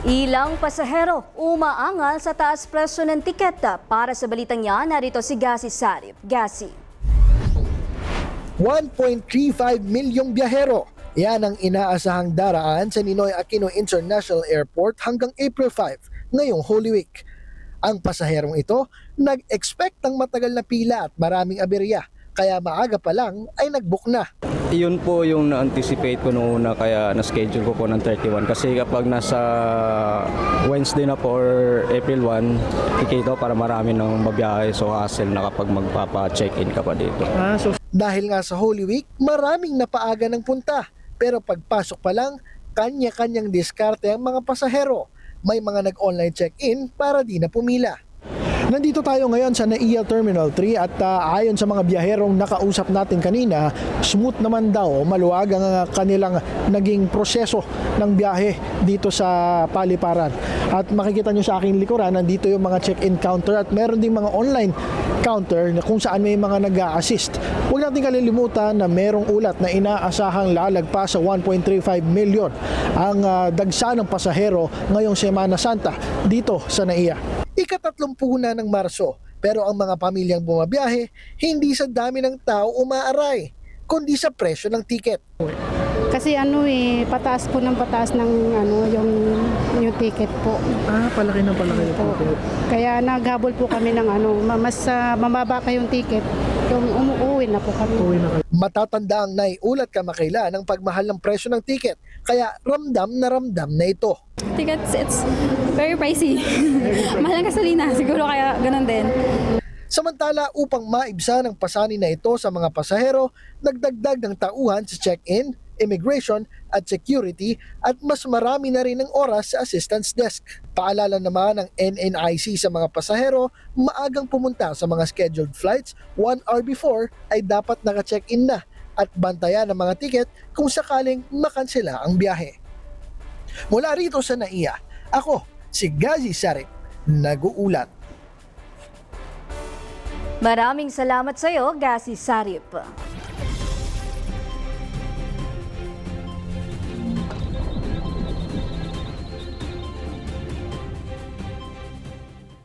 Ilang pasahero umaangal sa taas presyo ng tiket. Para sa balitang yan, narito si Gasi Sarip. Gasi. 1.35 milyong biyahero. Yan ang inaasahang daraan sa Ninoy Aquino International Airport hanggang April 5 ngayong Holy Week. Ang pasaherong ito nag-expect ng matagal na pila at maraming aberya, kaya maaga pa lang ay nag-book na. Iyon po yung na-anticipate ko noon na kaya na-schedule ko po ng 31 kasi kapag nasa Wednesday na po or April 1, kikita para marami ng mabiyahe so hassle na kapag magpapa-check-in ka pa dito. Dahil nga sa Holy Week, maraming napaaga ng punta. Pero pagpasok pa lang, kanya-kanyang diskarte ang mga pasahero. May mga nag-online check-in para di na pumila. Nandito tayo ngayon sa NAIA Terminal 3 at ayon sa mga biyaherong nakausap natin kanina, smooth naman daw, maluwag ang kanilang naging proseso ng biyahe dito sa paliparan. At makikita nyo sa aking likuran, nandito yung mga check-in counter at meron ding mga online counter na kung saan may mga nag-a-assist. Huwag natin kalilimutan na merong ulat na inaasahang lalagpas sa 1.35 million ang dagsa ng pasahero ngayong Semana Santa dito sa NAIA. Ika-30 na ng Marso, pero ang mga pamilyang bumabiyahe, hindi sa dami ng tao umaaray, kundi sa presyo ng tiket. Kasi pataas po ng pataas ng yung ticket po. Palaki na palaki po. Kaya naghabol po kami ng mas mababa pa yung ticket, yung umuwi na po kami. Matatanda ang naiulat kamakailan ng pagmahal ng presyo ng tiket, kaya ramdam na ito. Tickets, it's very pricey. Mahal ang gasolina, siguro kaya ganun din. Samantala, upang maibsan ang pasanin na ito sa mga pasahero, nagdagdag ng tauhan sa check-in, immigration at security at mas marami na rin ng oras sa assistance desk. Paalala naman ng NNIC sa mga pasahero, maagang pumunta sa mga scheduled flights 1 hour before ay dapat naka-check-in na at bantayan ang mga tiket kung sakaling makansela ang biyahe. Mula rito sa NAIA, ako si Gasi Sarip, nag-uulat. Maraming salamat sa iyo, Gasi Sarip.